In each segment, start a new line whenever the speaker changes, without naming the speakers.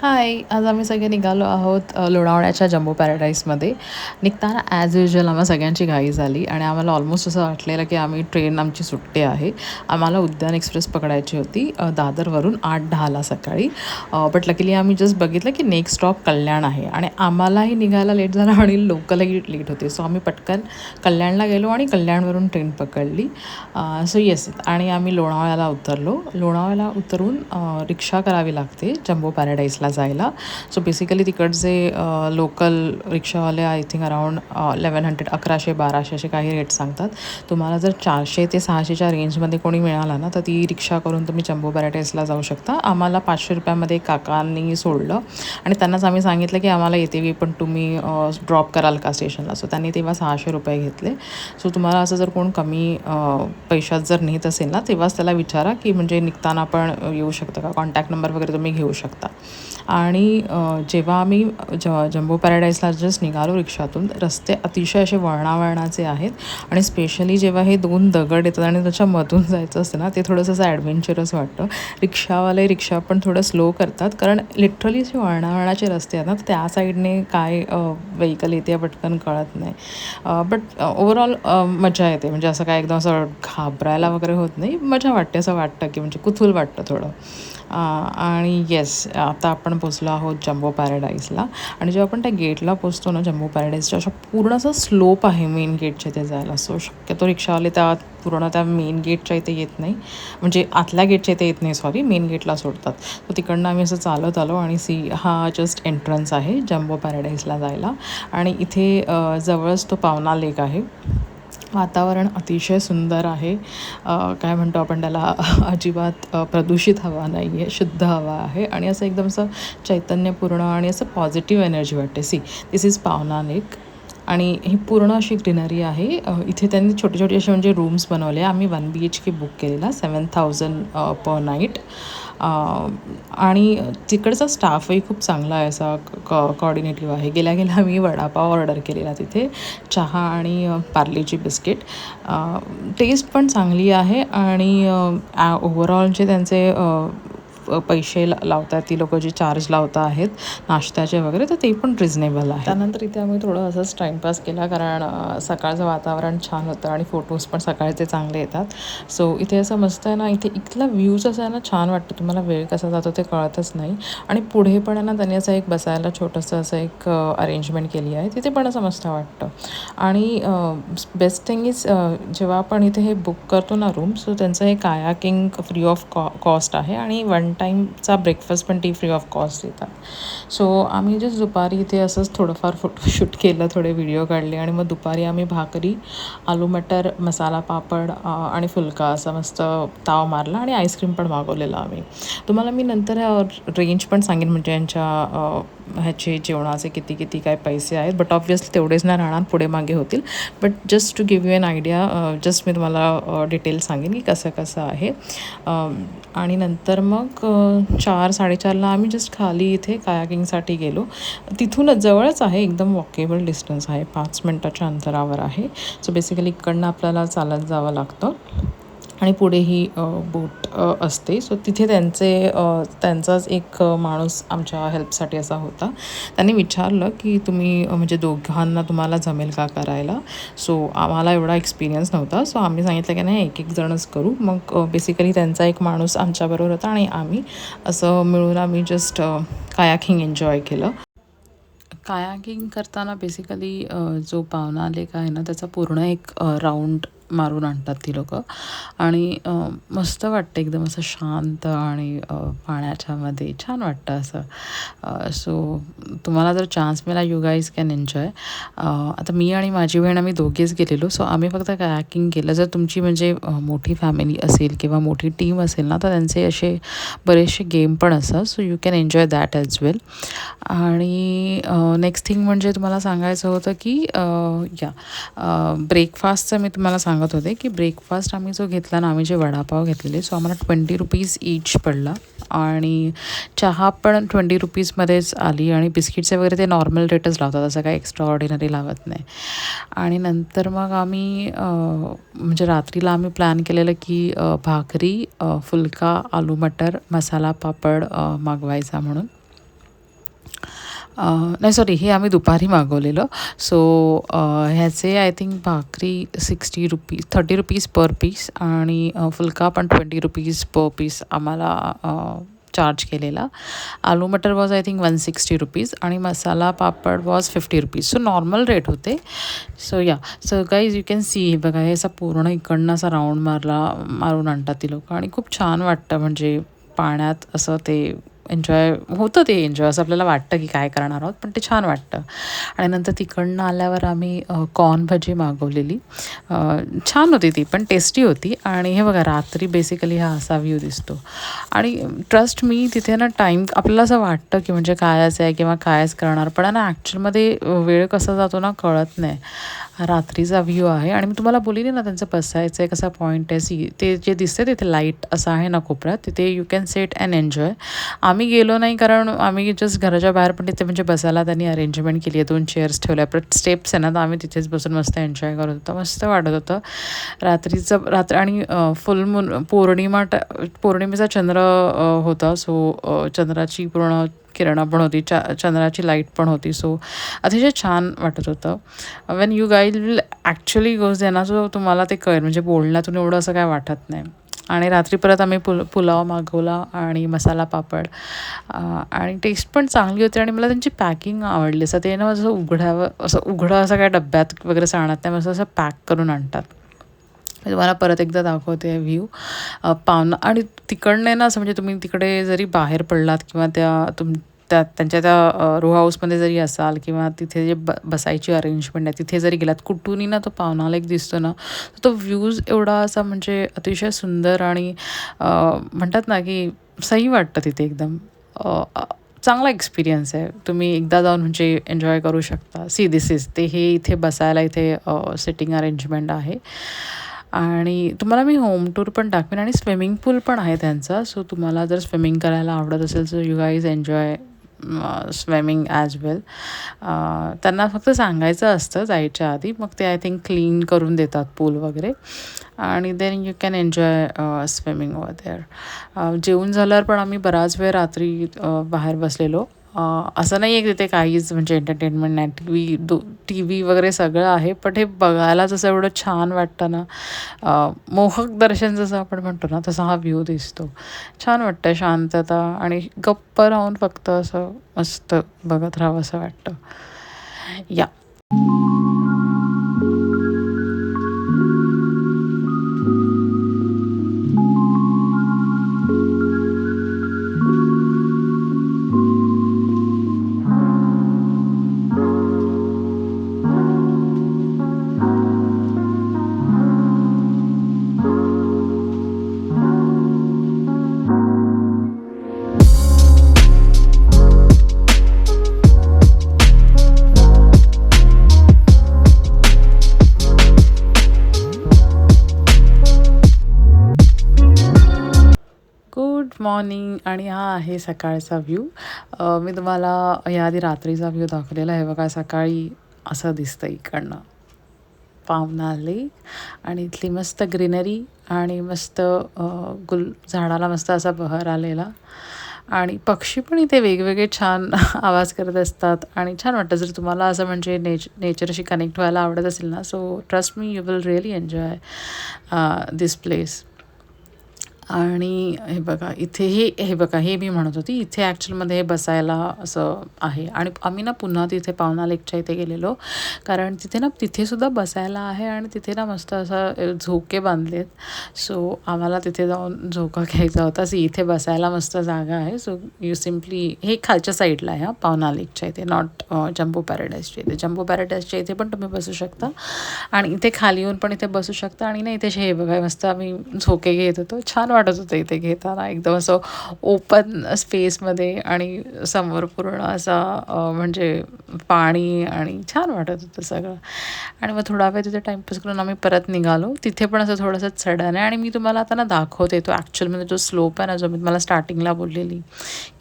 हाय, आज आम्ही सगळे निघालो आहोत लोणावळ्याच्या जम्बो पॅराडाईजमध्ये. निघताना ॲज युजुअल आम्हा सगळ्यांची घाई झाली आणि आम्हाला ऑलमोस्ट असं वाटलेलं की ट्रेन आमची सुटते आहे. आम्हाला उद्यान एक्सप्रेस पकडायची होती दादरवरून 8:10ला सकाळी. बट लकीली आम्ही जस्ट बघितलं की नेक्स्ट स्टॉप कल्याण आहे आणि आम्हालाही निघायला लेट झाला आणि लोकलही लेट होते. सो आम्ही पटकन कल्याणला गेलो आणि कल्याणवरून ट्रेन पकडली. सो येस, आणि आम्ही लोणावळ्याला उतरलो. लोणावळ्याला उतरून रिक्षा करावी लागते जम्बो पॅराडाईजला जायला. सो बेसिकली तिकडचे लोकल रिक्षावाले आय थिंक अराउंड 1100, 1100-1200 असे काही रेट सांगतात. तुम्हाला जर 400 ते 600च्या रेंजमध्ये कोणी मिळाला ना, तर ती रिक्षा करून तुम्ही जम्बो पॅराडाईजला जाऊ शकता. आम्हाला 500 रुपयामध्ये काकांनी सोडलं आणि त्यांनाच आम्ही सांगितलं की आम्हाला येते वेळी पण तुम्ही ड्रॉप कराल का स्टेशनला. सो त्यांनी तेव्हा 600 रुपये घेतले. सो तुम्हाला असं जर कोण कमी पैशात जर नेत असेल ना, तेव्हाच त्याला विचारा की म्हणजे निघताना आपण येऊ शकतं का, कॉन्टॅक्ट नंबर वगैरे तुम्ही घेऊ शकता. आणि जेव्हा आम्ही जम्बो पॅराडाईजला जस्ट निघालो रिक्षातून, रस्ते अतिशय असे वळणावळणाचे आहेत आणि स्पेशली जेव्हा हे 2 दगड येतात आणि त्याच्यामधून जायचं असतं ना, ते थोडंसं असं ॲडव्हेंचरस वाटतं. रिक्षावाले रिक्षा पण थोडं स्लो करतात, कारण लिटरली असे वळणावळणाचे रस्ते आहेत ना, तर त्या साईडने काय व्हेकल येते पटकन कळत नाही. बट ओव्हरऑल मजा येते. म्हणजे असं काय एकदम असं घाबरायला वगैरे होत नाही. मजा वाटते, असं वाटतं की म्हणजे कुतूहल वाटतं थोडं. आणि येस, आता आपण पोचलो आहोत जम्बो पॅराडाईजला. आणि जेव्हा आपण त्या गेटला पोचतो ना जम्बो पॅराडाईजच्या, अशा पूर्ण असं स्लोप आहे मेन गेटच्या इथे जायला. सो शक्यतो रिक्षावाले पूर्ण त्या मेन गेटच्या इथे येत नाही, म्हणजे आतल्या गेटच्या इथे येत नाही, सॉरी, मेन गेटला सोडतात. तर तिकडनं आम्ही असं चालत आलो आणि हा जस्ट एंट्रन्स आहे जम्बो पॅराडाईजला जायला. आणि इथे जवळच तो पावना लेक आहे. वातावरण अतिशय सुंदर आहे. काय म्हणतो आपण त्याला, अजिबात प्रदूषित हवा नाही आहे, शुद्ध हवा आहे आणि असं एकदम असं चैतन्यपूर्ण आणि असं पॉझिटिव्ह एनर्जी वाटते. दिस इज पावना लेक. आणि ही पूर्ण अशी ग्रीनरी आहे. इथे त्यांनी छोटे छोटे असे म्हणजे रूम्स बनवले. आम्ही 1 BHK बुक केलेला, 7,000 पर नाईट. आणि तिकडचा स्टाफही खूप चांगला आहे, असा कॉर्डिनेटिव्ह आहे. गेल्या गेल्या आम्ही वडापाव ऑर्डर केलेला तिथे, चहा आणि पार्लेची बिस्किट. टेस्ट पण चांगली आहे आणि ओव्हरऑल जे त्यांचे पैसे लावतात, ती लोकं जे चार्ज लावत आहेत नाश्त्याचे वगैरे, तर ते पण रिजनेबल आहे. त्यानंतर इथे आम्ही थोडं असंच टाईमपास केला, कारण सकाळचं वातावरण छान होतं आणि फोटोज पण सकाळचे चांगले येतात. सो इथे असं मस्त आहे ना, इथे इथला व्ह्यूज असं आहे ना, छान वाटतं. तुम्हाला वेळ कसा जातो ते कळतच नाही. आणि पुढे पण आहे ना, त्यांनी असं एक बसायला छोटंसं असं एक अरेंजमेंट केली आहे, तिथे पण असं मस्त वाटतं. आणि बेस्ट थिंग इज, जेव्हा आपण इथे हे बुक करतो ना रूम, सो त्यांचं हे कायाकिंग फ्री ऑफ कॉस्ट आहे आणि 1 टाईमचा ब्रेकफास्ट पण ती फ्री ऑफ कॉस्ट देतात. सो आम्ही जस्ट दुपारी इथे असंच थोडंफार फोटोशूट केलं, थोडे व्हिडिओ काढले आणि मग दुपारी आम्ही भाकरी, आलू मटर, मसाला पापड आणि फुलका असा मस्त ताव मारला आणि आईस्क्रीम पण मागवलेलं आम्ही. तुम्हाला मी नंतर रेंज पण सांगेन, म्हणजे यांच्या ह्याचे जेवणाचे किती किती काय पैसे आहेत. बट ऑब्व्हियसली तेवढेच नाही राहणार, पुढे मागे होतील. But just to give you an idea, just मी तुम्हाला डिटेल सांगेन की कसं कसं आहे. आणि नंतर मग 4-4:30ला आम्ही जस्ट खाली इथे कायाकिंगसाठी गेलो. तिथूनच जवळच आहे, एकदम वॉकेबल डिस्टन्स आहे, 5 मिनटाच्या अंतरावर आहे. सो बेसिकली इकडनं आपल्याला चालत जावं लागतं आणि पुढे ही बोट असते. सो तिथे त्यांचाच एक माणूस आमच्या हेल्पसाठी असा होता. त्यांनी विचारलं की तुम्ही म्हणजे दोघांना तुम्हाला जमेल का करायला. सो आम्हाला एवढा एक्सपिरियन्स नव्हता. सो आम्ही सांगितलं की नाही, एक जणच करू. मग बेसिकली त्यांचा एक माणूस आमच्याबरोबर होता आणि आम्ही असं मिळून आम्ही जस्ट कायाकिंग एन्जॉय केलं. कायाकिंग करताना बेसिकली जो पावना लेक आहे ना, त्याचा पूर्ण एक राऊंड मारून आणतात ती लोकं. आणि मस्त वाटतं, एकदम असं शांत आणि पाण्याच्यामध्ये छान वाटतं असं. सो तुम्हाला जर चान्स मिळाला, यू गाईज कॅन एन्जॉय. आता मी आणि माझी बहीण आम्ही दोघेच गेलेलो. सो आम्ही फक्त कायाकिंग केलं. जर तुमची म्हणजे मोठी फॅमिली असेल किंवा मोठी टीम असेल ना, तर त्यांचे असे बरेचसे गेम पण असतात. So you can enjoy that as well. आणि नेक्स्ट थिंग म्हणजे तुम्हाला सांगायचं होतं की ब्रेकफास्टचं मी तुम्हाला सांगत होते की ब्रेकफास्ट आम्ही जो घेतला ना, आम्ही जे वडापाव घेतलेले, सो आम्हाला 20 रुपीज ईच पडला. आणि चहा पण 20 रुपीजमध्येच आली आणि बिस्किटचे वगैरे ते नॉर्मल रेटच लावतात, असं काही एक्स्ट्रा ऑर्डिनरी लावत नाही. आणि नंतर मग आम्ही म्हणजे रात्रीला आम्ही प्लॅन केलेलं की भाकरी, फुलका, आलू मटर, मसाला पापड मागवायचा म्हणून. नाही सॉरी, हे आम्ही दुपारी मागवलेलं. सो ह्याचे आय थिंक भाकरी ₹60 ₹30 पर पीस आणि फुलका पण ₹20 पर पीस आम्हाला चार्ज केलेला. आलू मटर वॉज आय थिंक ₹160 आणि masala papad was ₹50. So normal rate होते. सो या, so guys you can see, बघा हे असा पूर्ण इकडनं असा राऊंड मारून आणतात ती लोकं आणि खूप छान वाटतं. म्हणजे पाण्यात असं ते एन्जॉय होतं, ते एन्जॉय असं आपल्याला वाटतं की काय करणार आहोत, पण ते छान वाटतं. आणि नंतर तिकडनं आल्यावर आम्ही कॉर्न भजी मागवलेली. छान होती ती पण, टेस्टी होती. आणि हे बघा रात्री बेसिकली हा असा व्ह्यू दिसतो. आणि ट्रस्ट मी तिथे ना टाईम आपल्याला असं वाटतं की म्हणजे कायच आहे किंवा कायच करणार, पण ना ॲक्च्युअलमध्ये वेळ कसा जातो ना कळत नाही. रात्रीचा व्ह्यू आहे आणि मी तुम्हाला बोलली ना त्यांचं बसायचं आहे कसा पॉईंट आहे. सी ते जे दिसते तिथे लाईट असं आहे ना कोपऱ्यात, तिथे you can set and enjoy. आम्ही गेलो नाही कारण आम्ही जस्ट घराच्या बाहेर, पण तिथे म्हणजे बसायला त्यांनी अरेंजमेंट केली आहे. 2 चेअर्स ठेवल्या, परत स्टेप्स आहे ना, तर आम्ही तिथेच बसून मस्त एन्जॉय करत होतो. मस्त वाटत होतं रात्र. आणि फुल मून पौर्णिमेचा चंद्र होता. सो चंद्राची पूर्ण किरणं पण होती, चंद्राची लाईट पण होती. सो अतिशय छान वाटत होतं. When you guys will actually goes there ना, सो तुम्हाला ते कळेल. म्हणजे बोलण्यातून एवढं असं काय वाटत नाही. आणि रात्री परत आम्ही पुलाव मागवला आणि मसाला पापड आणि टेस्ट पण चांगली होती. आणि मला त्यांची पॅकिंग आवडली. असं ते ना असं उघडं असं काय डब्यात वगैरे सांगणार नाही, मस्त असं पॅक करून आणतात. मी तुम्हाला परत एकदा दाखवते व्ह्यू पावना. आणि तिकडनं ना असं म्हणजे तुम्ही तिकडे जरी बाहेर पडलात किंवा त्यांच्या त्या रो हाऊसमध्ये जरी असाल किंवा तिथे जे बसायची अरेंजमेंट आहे तिथे जरी गेलात, कुठूनही ना तो पावना लेक दिसतो ना, तो व्ह्यूज एवढा असा म्हणजे अतिशय सुंदर आणि म्हणतात ना की सही वाटतं तिथे एकदम. चांगला एक्सपिरियन्स आहे. तुम्ही एकदा जाऊन म्हणजे एन्जॉय करू शकता. सी दिस इज ते, हे इथे बसायला इथे सिटिंग अरेंजमेंट आहे. आणि तुम्हाला मी होम टूर पण दाखवेन. आणि स्विमिंग पूल पण आहे त्यांचा. सो तुम्हाला जर स्विमिंग करायला आवडत असेल so you guys enjoy swimming as well. त्यांना फक्त सांगायचं असतं जायच्या आधी, मग ते आय थिंक क्लीन करून देतात पूल वगैरे. आणि then you can enjoy swimming over there. जेवून झाल्यावर पण आम्ही बराच वेळ रात्री बाहेर बसलेलो. असं नाही आहे की तिथे काहीच म्हणजे एंटरटेनमेंट नाही. टी व्ही वगैरे सगळं आहे, पण हे बघायला जसं एवढं छान वाटतं ना, मोहक दर्शन जसं आपण म्हणतो ना, तसा हा व्ह्यू दिसतो. छान वाटतं, शांतता आणि गप्प राहून फक्त असं मस्त बघत राहावं असं वाटतं. या, गुड मॉर्निंग. आणि हा आहे सकाळचा व्ह्यू. मी तुम्हाला याआधी रात्रीचा व्ह्यू दाखवलेला आहे. बघा सकाळी असं दिसतं इकडनं पावना लेक आणि इथली मस्त ग्रीनरी आणि मस्त झाडाला मस्त असा बहर आलेला. आणि पक्षी पण इथे वेगवेगळे छान आवाज करत असतात आणि छान वाटतं. जर तुम्हाला असं म्हणजे नेचरशी कनेक्ट व्हायला आवडत असेल ना, so trust me, you will really enjoy this place. आणि हे बघा इथे हे बघा, हे मी म्हणत होती इथे ॲक्च्युअलमध्ये हे बसायला असं आहे. आणि आम्ही ना पुन्हा तिथे पावना लेकच्या इथे गेलेलो कारण तिथेसुद्धा बसायला आहे आणि तिथे ना मस्त असं झोके बांधलेत. सो आम्हाला तिथे जाऊन झोका घ्यायचा होता. इथे बसायला मस्त जागा आहे. सो यू सिम्पली, हे खालच्या साईडला आहे पावना लेकच्या इथे, नॉट जम्बो पॅराडाईजच्या इथे. जम्बो पॅराडाईजच्या इथे पण तुम्ही बसू शकता आणि इथे खाली येऊन पण इथे बसू शकता. आणि ना इथे हे बघा मस्त आम्ही झोके घेत होतो. छान वाटत होतं इथे घेताना, एकदम असं ओपन स्पेसमध्ये आणि समोर पूर्ण असा म्हणजे पाणी आणि छान वाटत होतं सगळं. आणि मग थोडा वेळ तिथे टाईमपास करून आम्ही परत निघालो. तिथे पण असं थोडंसं चढण आहे आणि मी तुम्हाला आता ना दाखवते तो ॲक्च्युअलमध्ये जो स्लोप आहे ना, जो मी तुम्हाला स्टार्टिंगला बोललेली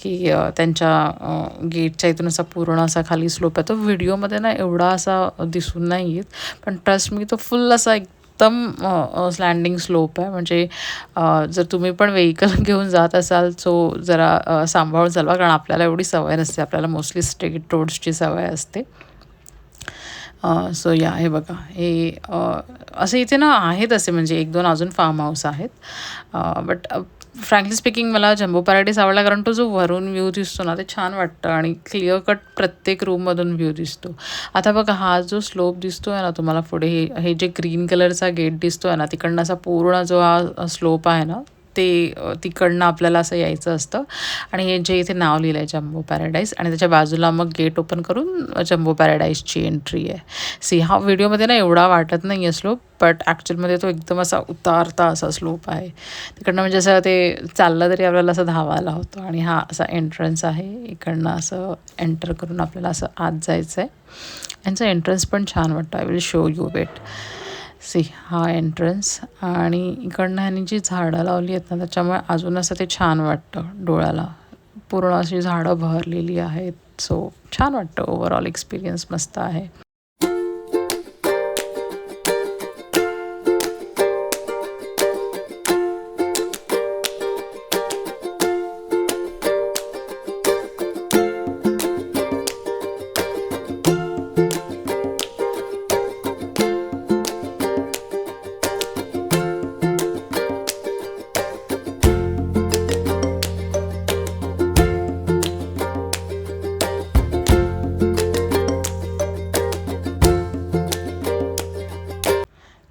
की त्यांच्या गेटच्या इथून असा पूर्ण असा खाली स्लोप आहे. तो व्हिडिओमध्ये ना एवढा असा दिसून नाही येत, पण ट्रस्ट मी तो फुल असा उत्तम स्लँडिंग स्लोप आहे. म्हणजे जर तुम्ही पण व्हेइकल घेऊन जात असाल सो जरा सांभाळून चालवा, कारण आपल्याला एवढी सवय नसते. आपल्याला मोस्टली स्ट्रीट रोड्सची सवय असते. सो या हे बघा हे असे इथे ना आहेत असे म्हणजे 1-2 अजून फार्म हाऊस आहेत. बट फ्रँकली स्पीकिंग मला जम्बो पॅराडाईस आवडला, कारण तो जो वरून व्ह्यू दिसतो ना ते छान वाटतं आणि क्लिअर कट प्रत्येक रूममधून व्ह्यू दिसतो. आता बघा हा जो स्लोप दिसतोय ना तुम्हाला पुढे, हे जे ग्रीन कलरचा गेट दिसतोय ना, तिकडनं असा पूर्ण जो हा स्लोप आहे ना ते तिकडनं आपल्याला असं यायचं असतं. आणि हे जे इथे नाव लिहिलं आहे जम्बो पॅराडाईस, आणि त्याच्या बाजूला मग गेट ओपन करून जम्बो पॅराडाईसची एंट्री आहे. सी हा व्हिडिओमध्ये ना एवढा वाटत नाही आहे स्लोप, बट ॲक्च्युअलमध्ये तो एकदम असा उतारता असा स्लोप आहे. तिकडनं म्हणजे असं ते चाललं तरी आपल्याला असं धावायला होतं. आणि हा असा एंट्रन्स आहे, इकडनं असं एंटर करून आपल्याला असं आत जायचं आहे. यांचं एंट्रन्स पण छान वाटतं. I will show you wait. See हा एंट्रन्स, आणि इकडनं ह्यांनी जी झाडं लावली आहेत ना त्याच्यामुळे अजून असं ते छान वाटतं डोळ्याला. पूर्ण अशी झाडं बहरलेली आहेत. सो छान वाटतं, ओव्हरऑल एक्सपिरियन्स मस्त आहे.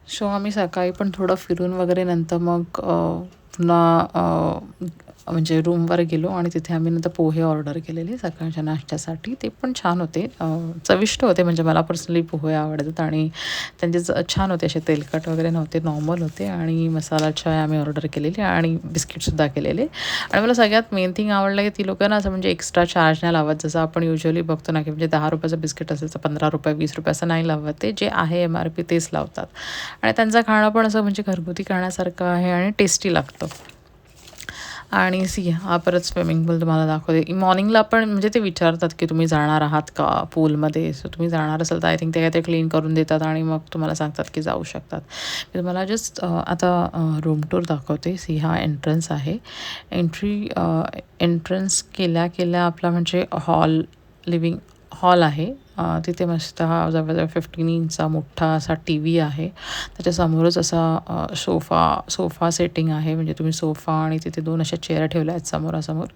सो आम्ही सकाळी पण थोडं फिरून वगैरे नंतर मग पुन्हा म्हणजे रूमवर गेलो आणि तिथे आम्ही नंतर पोहे ऑर्डर केलेले सकाळच्या नाश्त्यासाठी. ते पण छान होते, चविष्ट होते. म्हणजे मला पर्सनली पोहे आवडतात आणि त्यांचे छान होते, असे तेलकट वगैरे नव्हते, नॉर्मल होते. आणि मसाला चाय आम्ही ऑर्डर केलेली आणि बिस्किटसुद्धा केलेले. आणि मला सगळ्यात मेन थिंग आवडलं की ती लोकं ना असं म्हणजे एक्स्ट्रा चार्ज नाही लावत, जसं आपण युजली बघतो ना की म्हणजे ₹10 बिस्किट असेल तर ₹15, ₹20 असं नाही लावत. ते जे आहे MRP तेच लावतात. आणि त्यांचं खाणं पण असं म्हणजे घरगुती खाण्यासारखं आहे आणि टेस्टी लागतं. आणि सी हा परत स्विमिंग पूल तुम्हाला दाखवते. मॉर्निंगला पण म्हणजे ते विचारतात की तुम्ही जाणार आहात का पूलमध्ये. सो तुम्ही जाणार असाल तर आय थिंक ते काय ते क्लीन करून देतात आणि मग तुम्हाला सांगतात की जाऊ शकतात. मी तुम्हाला जस्ट आता रूम टूर दाखवते. सी हा एंट्रन्स आहे. एंट्रन्स केल्या केल्या आपला म्हणजे लिव्हिंग हॉल आहे. तिथे मस्त हा जवळजवळ 15 इंचचा मोठा असा TV आहे. त्याच्यासमोरच असा सोफा सेटिंग आहे. म्हणजे तुम्ही सोफा आणि तिथे 2 अशा चेअर ठेवल्या आहेत समोरासमोर.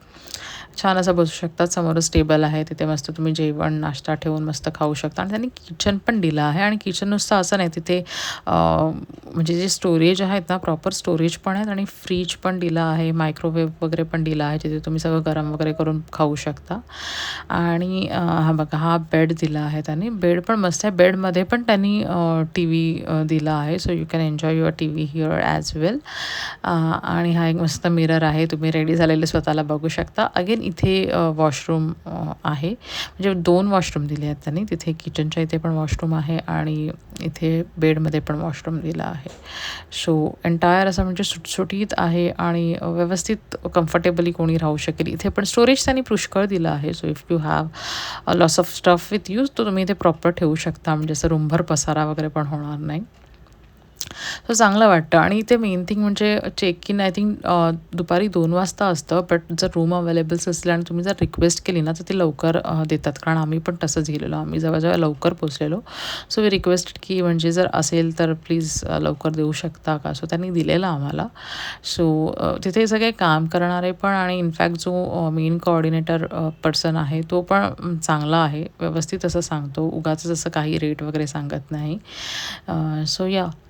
छान असं बसू शकतात. समोरच टेबल आहे. तिथे मस्त तुम्ही जेवण, नाश्ता ठेवून मस्त खाऊ शकता. आणि त्यांनी किचन पण दिलं आहे. आणि किचन नुसतं असं नाही, तिथे म्हणजे जे स्टोरेज आहेत ना प्रॉपर स्टोरेज पण आहेत आणि फ्रीज पण दिलं आहे, मायक्रोवेव्ह वगैरे पण दिलं आहे, जिथे तुम्ही सगळं गरम वगैरे करून खाऊ शकता. आणि हा बघा हा बेड दिला आहे त्यांनी. बेड पण मस्त आहे. बेडमध्ये पण त्यांनी TV दिला आहे. So you can enjoy your TV here as well. आणि हा एक मस्त मिरर आहे. तुम्ही रेडी झालेले स्वतःला बघू शकता. अगेन इथे वॉशरूम आहे. म्हणजे 2 वॉशरूम दिले आहेत त्यांनी. तिथे किचनच्या इथे पण वॉशरूम आहे आणि इथे बेडमध्ये पण वॉशरूम दिला आहे. सो एंटायर असं म्हणजे सुटसुटीत आहे आणि व्यवस्थित कम्फर्टेबली कोणी राहू शकेल. इथे पण स्टोरेज त्यांनी पुष्कळ दिलं आहे. So if you have loss of stuff with you तर तुम्ही इथे प्रॉपर ठेवू शकता. म्हणजे असं रूमभर पसारा वगैरे पण होणार नाही. सो चांगलं वाटतं. आणि इथे मेन थिंग म्हणजे चेक इन आय थिंक दुपारी 2 वाजता असतं. बट जर रूम अवेलेबल्स असले आणि तुम्ही जर रिक्वेस्ट केली ना तर ते लवकर देतात. कारण आम्ही पण तसंच गेलेलो. आम्ही जवळजवळ लवकर पोचलेलो. सो वी रिक्वेस्ट की म्हणजे जर असेल तर प्लीज लवकर देऊ शकता का. सो त्यांनी दिलेलं आम्हाला. सो तिथे सगळे काम करणारे पण आणि इनफॅक्ट जो मेन कोऑर्डिनेटर पर्सन आहे तो पण चांगला आहे. व्यवस्थित असं सांगतो. उगाचच असं काही रेट वगैरे सांगत नाही.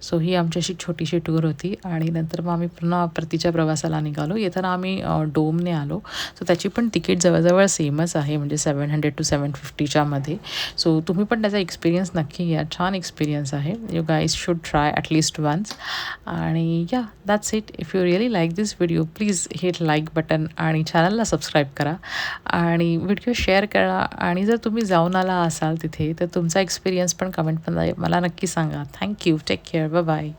सो ही आमची अशी छोटीशी टूर होती. आणि नंतर मग आम्ही पुन्हा परतीच्या प्रवासाला निघालो. येताना आम्ही डोमने आलो. सो त्याची पण तिकीट जवळजवळ सेमच आहे, म्हणजे 700 to 750च्या मध्ये. सो तुम्ही पण त्याचा एक्सपिरियन्स नक्की घ्या. छान एक्सपिरियन्स आहे. You guys should try at least once. आणि that's it. If you really like this video please hit like button आणि चॅनलला सबस्क्राईब करा आणि व्हिडिओ शेअर करा. आणि जर तुम्ही जाऊन आला असाल तिथे तर तुमचा एक्सपिरियन्स पण कमेंटमध्ये मला नक्की सांगा. थँक्यू. Take care. बाय.